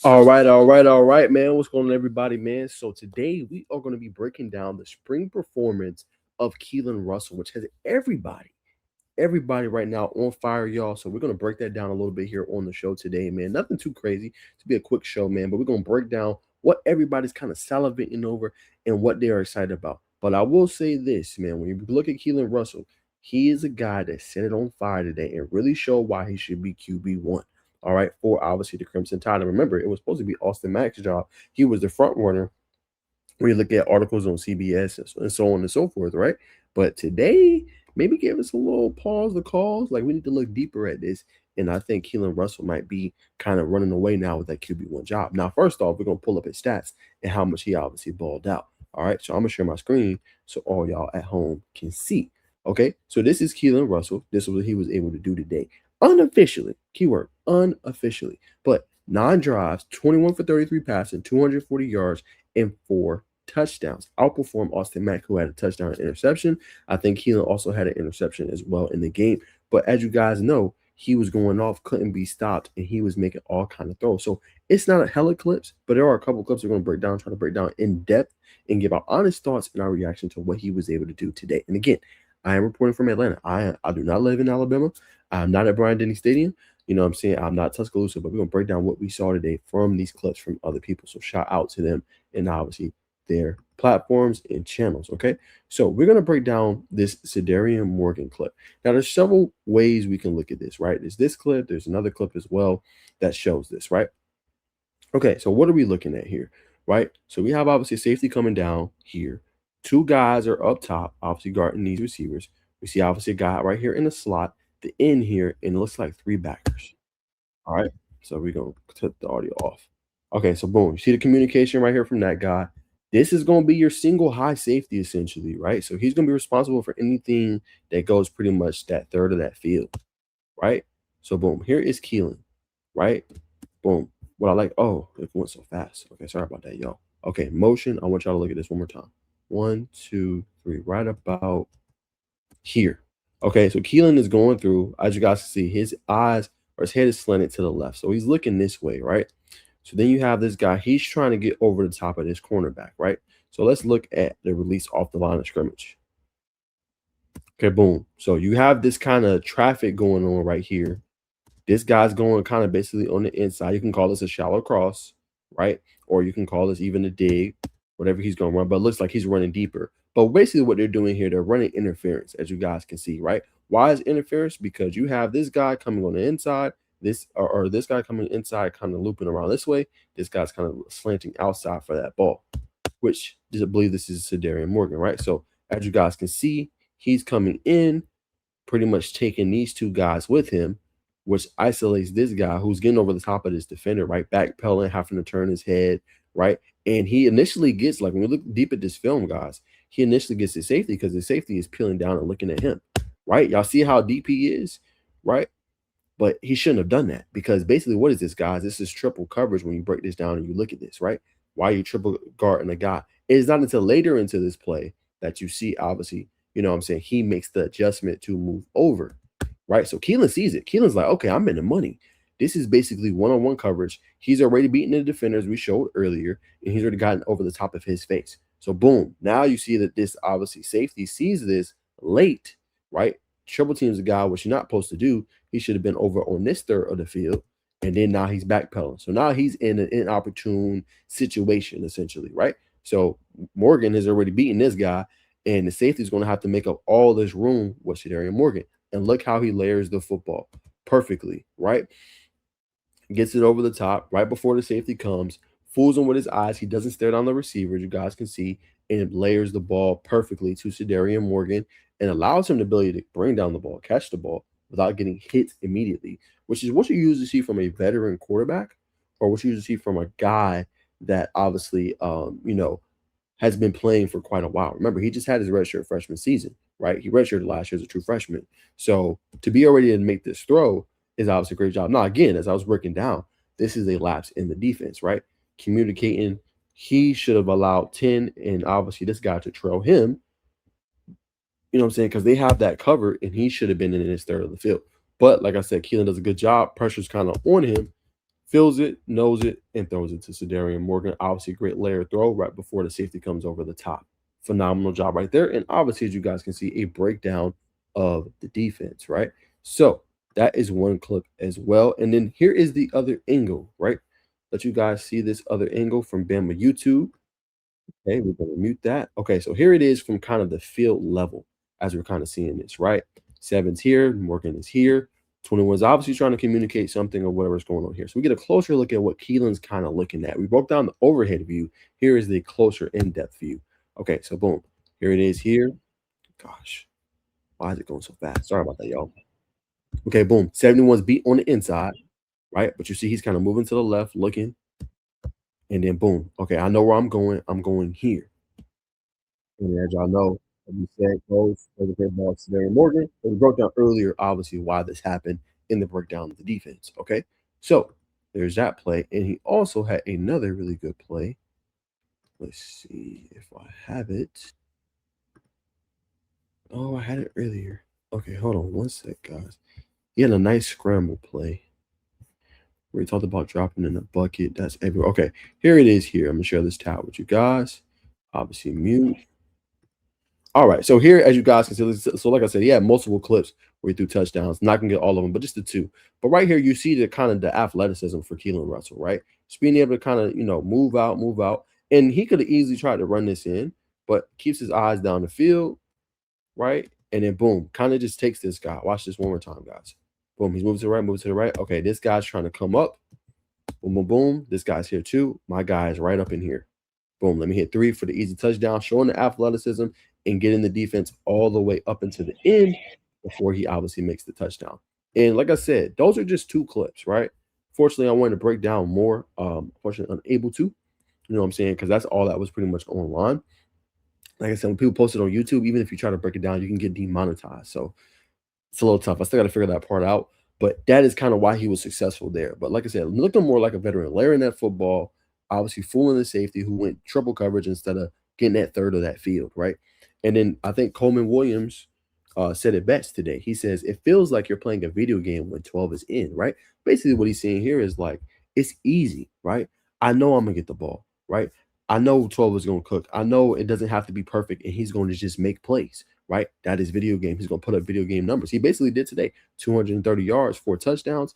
All right, man. What's going on, everybody, man? So today we are going to be breaking down the spring performance of Keelon Russell, which has everybody right now on fire, y'all. So we're going to break that down a little bit here on the show today, man. Nothing too crazy to be a quick show, man, but we're going to break down what everybody's kind of salivating over and what they are excited about. But I will say this, man, when you look at Keelon Russell, he is a guy that set it on fire today and really showed why he should be QB1. All right, for obviously the Crimson Tide. And remember, it was supposed to be Austin Mack's job. He was the front runner when you look at articles on CBS and so on and so forth, right? But today, maybe give us a little pause, the calls. Like, we need to look deeper at this. And I think Keelon Russell might be kind of running away now with that QB1 job. Now, first off, we're going to pull up his stats and how much he obviously balled out. All right, so I'm going to share my screen so all y'all at home can see. Okay, so this is Keelon Russell. This is what he was able to do today. Unofficially, keyword, unofficially. But 9 drives, 21 for 33 passing, 240 yards, and 4 touchdowns. Outperformed Austin Mack, who had a touchdown and interception. I think Keelon also had an interception as well in the game. But as you guys know, he was going off, couldn't be stopped, and he was making all kind of throws. So it's not a hella clips, but there are a couple clips we're going to break down, try to break down in depth and give our honest thoughts and our reaction to what he was able to do today. And again, I am reporting from Atlanta. I do not live in Alabama. I'm not at Bryant-Denny Stadium. You know what I'm saying? I'm not Tuscaloosa, but we're going to break down what we saw today from these clips from other people. So shout out to them and obviously their platforms and channels, okay? So we're going to break down this Cedarian Morgan clip. Now, there's several ways we can look at this, right? There's this clip. There's another clip as well that shows this, right? Okay, so what are we looking at here, right? So we have obviously safety coming down here. 2 guys are up top, obviously guarding these receivers. We see obviously a guy right here in the slot, the end here, and it looks like 3 backers. All right, so we're going to cut the audio off. Okay, so boom, you see the communication right here from that guy. This is going to be your single high safety essentially, right? So he's going to be responsible for anything that goes pretty much that third of that field, right? So boom, here is Keelon, right? Boom. What I like, oh, it went so fast. Okay, sorry about that, y'all. Okay, motion. I want y'all to look at this one more time. 1, 2, 3, right about here. Okay, so Keelon is going through, as you guys can see, his eyes or his head is slanted to the left. So he's looking this way, right? So then you have this guy, he's trying to get over the top of this cornerback, right? So let's look at the release off the line of scrimmage. Okay, boom. So you have this kind of traffic going on right here. This guy's going kind of basically on the inside. You can call this a shallow cross, right? Or you can call this even a dig, whatever he's going to run. But it looks like he's running deeper. But basically what they're doing here, they're running interference, as you guys can see, right? Why is interference? Because you have this guy coming on the inside, this or this guy coming inside, kind of looping around this way. This guy's kind of slanting outside for that ball, which I believe this is Cedarian Morgan, right? So as you guys can see, he's coming in, pretty much taking these 2 guys with him, which isolates this guy who's getting over the top of this defender, right? Backpedaling, having to turn his head, right? And he initially gets, like, when we look deep at this film, guys, he initially gets his safety because his safety is peeling down and looking at him, right? Y'all see how deep he is, right? But he shouldn't have done that because basically what is this, guys? This is triple coverage when you break this down and you look at this, right? Why are you triple guarding a guy? It is not until later into this play that you see, obviously, you know what I'm saying, he makes the adjustment to move over, right? So Keelon sees it. Keelon's like, okay, I'm in the money. This is basically one-on-one coverage. He's already beaten the defenders we showed earlier, and he's already gotten over the top of his face. So boom, now you see that this obviously safety sees this late, right? Triple teams a guy, which you're not supposed to do. He should have been over on this third of the field, and then now he's backpedaling. So now he's in an inopportune situation, essentially, right? So Morgan has already beaten this guy, and the safety is going to have to make up all this room with Cedarian Morgan. And look how he layers the football perfectly, right? Gets it over the top right before the safety comes, fools him with his eyes. He doesn't stare down the receiver, you guys can see, and layers the ball perfectly to Cedarian Morgan and allows him the ability to bring down the ball, catch the ball without getting hit immediately, which is what you usually see from a veteran quarterback or what you usually see from a guy that obviously, you know, has been playing for quite a while. Remember, he just had his redshirt freshman season, right? He redshirted last year as a true freshman. So to be already to make this throw is obviously a great job. Now, again, as I was breaking down, this is a lapse in the defense, right? Communicating, he should have allowed 10 and obviously this guy to trail him, you know what I'm saying? Because they have that covered and he should have been in his third of the field. But like I said, Keelon does a good job. Pressure's kind of on him. feels it, knows it, and throws it to Sedarian Morgan. Obviously, great layer throw right before the safety comes over the top. Phenomenal job right there. And obviously, as you guys can see, a breakdown of the defense, right? So that is one clip as well. And then here is the other angle, right? Let you guys see this other angle from Bama YouTube. Okay, we're gonna mute that. Okay, so here it is from kind of the field level as we're kind of seeing this, right? Seven's here, Morgan is here. 21 is obviously trying to communicate something or whatever's going on here. So we get a closer look at what Keelan's kind of looking at. We broke down the overhead view. Here is the closer in-depth view. Okay, so boom. Here it is here. Gosh, why is it going so fast? Sorry about that, y'all. Okay, boom. 71's beat on the inside, right? But you see he's kind of moving to the left, looking, and then boom. Okay, I know where I'm going. I'm going here. And as y'all know, like we said, goes for the great ball to Darren Morgan. And we broke down earlier, obviously, why this happened in the breakdown of the defense. Okay. So there's that play. And he also had another really good play. Let's see if I have it. Oh, I had it earlier. Okay, hold on one sec, guys. He had a nice scramble play where he talked about dropping in a bucket. That's everywhere. Okay, here it is here. I'm going to share this tab with you guys. Obviously, mute. All right, so here, as you guys can see, so like I said, he had multiple clips where he threw touchdowns. Not gonna get all of them, but just the two. But right here, you see the kind of the athleticism for Keelon Russell, right? Just being able to kind of move out, and he could have easily tried to run this in, but keeps his eyes down the field, right? And then boom, kind of just takes this guy. Watch this one more time, guys. Boom, he's moving to the right, moving to the right. Okay, this guy's trying to come up. Boom, boom, boom. This guy's here too. My guy is right up in here. Boom, let me hit 3 for the easy touchdown, showing the athleticism and getting the defense all the way up into the end before he obviously makes the touchdown. And like I said, those are just 2 clips, right? Fortunately, I wanted to break down more. Fortunately, unable to, you know what I'm saying? Because that's all that was pretty much online. Like I said, when people post it on YouTube, even if you try to break it down, you can get demonetized. So it's a little tough. I still got to figure that part out. But that is kind of why he was successful there. But like I said, looking more like a veteran, layering that football, obviously fooling the safety who went triple coverage instead of getting that third of that field, right? And then I think Coleman Williams said it best today. He says, it feels like you're playing a video game when 12 is in, right? Basically, what he's saying here is like, it's easy, right? I know I'm going to get the ball, right? I know 12 is going to cook. I know it doesn't have to be perfect, and he's going to just make plays, right? That is video game. He's going to put up video game numbers. He basically did today 230 yards, 4 touchdowns,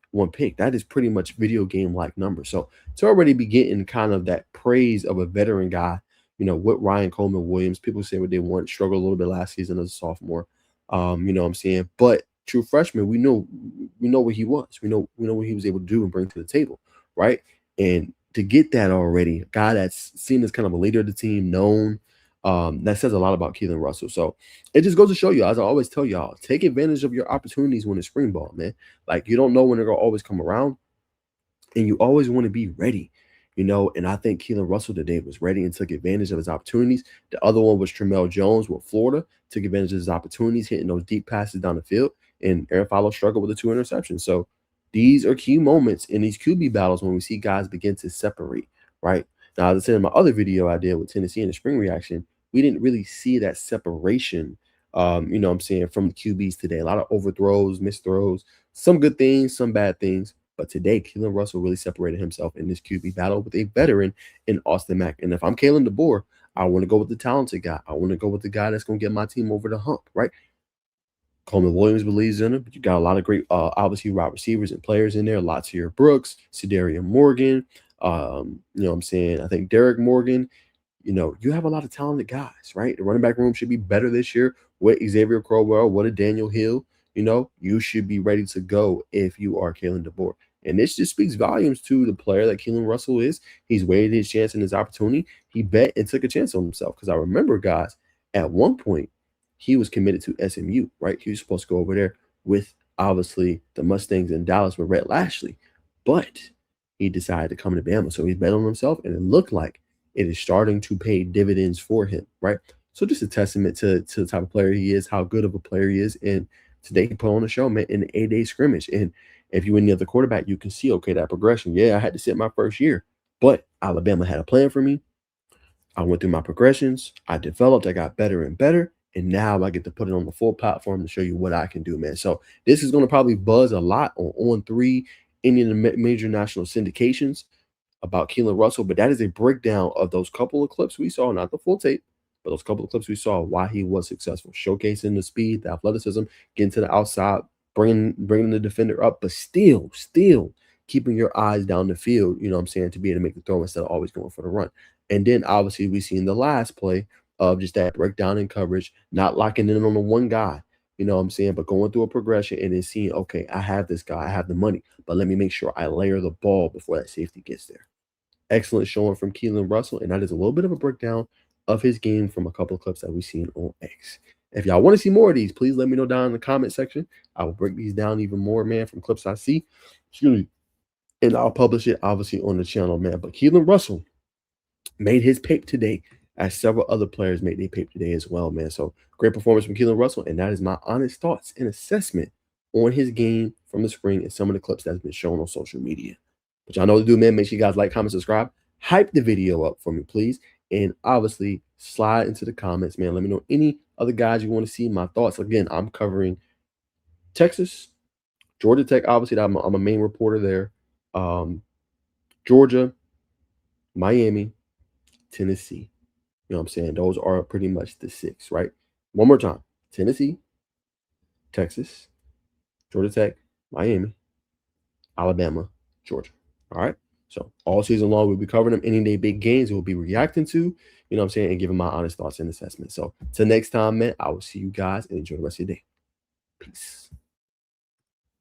1 pick. That is pretty much video game like numbers. So to already be getting kind of that praise of a veteran guy, with Ryan Coleman Williams, people say what they want, struggled a little bit last season as a sophomore. You know what I'm saying? But true freshman, we know what he was. We know what he was able to do and bring to the table, right? And to get that already, a guy that's seen as kind of a leader of the team, known, that says a lot about Keelon Russell. So it just goes to show you, as I always tell y'all, take advantage of your opportunities when it's spring ball, man. Like, you don't know when they're gonna always come around, and you always want to be ready, And I think Keelon Russell today was ready and took advantage of his opportunities. The other one was Tramel Jones with Florida, took advantage of his opportunities, hitting those deep passes down the field. And Aaron Follow struggled with the 2 interceptions. So these are key moments in these QB battles when we see guys begin to separate, right? Now, as I said in my other video I did with Tennessee in the spring reaction, we didn't really see that separation, what I'm saying, from the QBs today. A lot of overthrows, missed throws, some good things, some bad things. But today, Keelon Russell really separated himself in this QB battle with a veteran in Austin Mack. And if I'm Kalen DeBoer, I want to go with the talented guy. I want to go with the guy that's going to get my team over the hump, right? Coleman Williams believes in him, but you got a lot of great, obviously, wide receivers and players in there. Latair Brooks, Sedarian Morgan, you know what I'm saying? I think Derek Morgan. You have a lot of talented guys, right? The running back room should be better this year. What Xavier Crowell, what a Daniel Hill, you should be ready to go if you are Kalen DeBoer. And this just speaks volumes to the player that Keelon Russell is. He's waited his chance and his opportunity. He bet and took a chance on himself. Because I remember, guys, at one point, he was committed to SMU, right? He was supposed to go over there with, obviously, the Mustangs in Dallas with Rhett Lashley. But he decided to come to Bama. So he bet on himself, and it looked like it is starting to pay dividends for him, right? So just a testament to the type of player he is, how good of a player he is. And today he put on a show, man, in the 8-day scrimmage. And if you were any other quarterback, you can see, okay, that progression. Yeah, I had to sit my first year, but Alabama had a plan for me. I went through my progressions. I developed. I got better and better. And now I get to put it on the full platform to show you what I can do, man. So this is going to probably buzz a lot on 3 any of the major national syndications about Keelon Russell, but that is a breakdown of those couple of clips we saw, not the full tape, but those couple of clips we saw, why he was successful, showcasing the speed, the athleticism, getting to the outside, bringing the defender up, but still keeping your eyes down the field, you know what I'm saying, to be able to make the throw instead of always going for the run. And then obviously we seen the last play of just that breakdown in coverage, not locking in on the one guy, you know what I'm saying, but going through a progression and then seeing, okay, I have this guy, I have the money, but let me make sure I layer the ball before that safety gets there. Excellent showing from Keelon Russell, and that is a little bit of a breakdown of his game from a couple of clips that we've seen on X. If y'all want to see more of these, please let me know down in the comment section. I will break these down even more, man, from clips I see. Excuse me. And I'll publish it, obviously, on the channel, man. But Keelon Russell made his pape today, as several other players made their pape today as well, man. So great performance from Keelon Russell, and that is my honest thoughts and assessment on his game from the spring and some of the clips that's been shown on social media. But y'all know what to do, man. Make sure you guys like, comment, subscribe. Hype the video up for me, please. And obviously, slide into the comments, man. Let me know any other guys you want to see. My thoughts. Again, I'm covering Texas, Georgia Tech. Obviously, I'm a main reporter there. Georgia, Miami, Tennessee. You know what I'm saying? Those are pretty much the 6, right? One more time. Tennessee, Texas, Georgia Tech, Miami, Alabama, Georgia. All right. So all season long, we'll be covering them. Any of their big games we'll be reacting to, you know what I'm saying, and giving my honest thoughts and assessment. So till next time, man, I will see you guys and enjoy the rest of your day. Peace.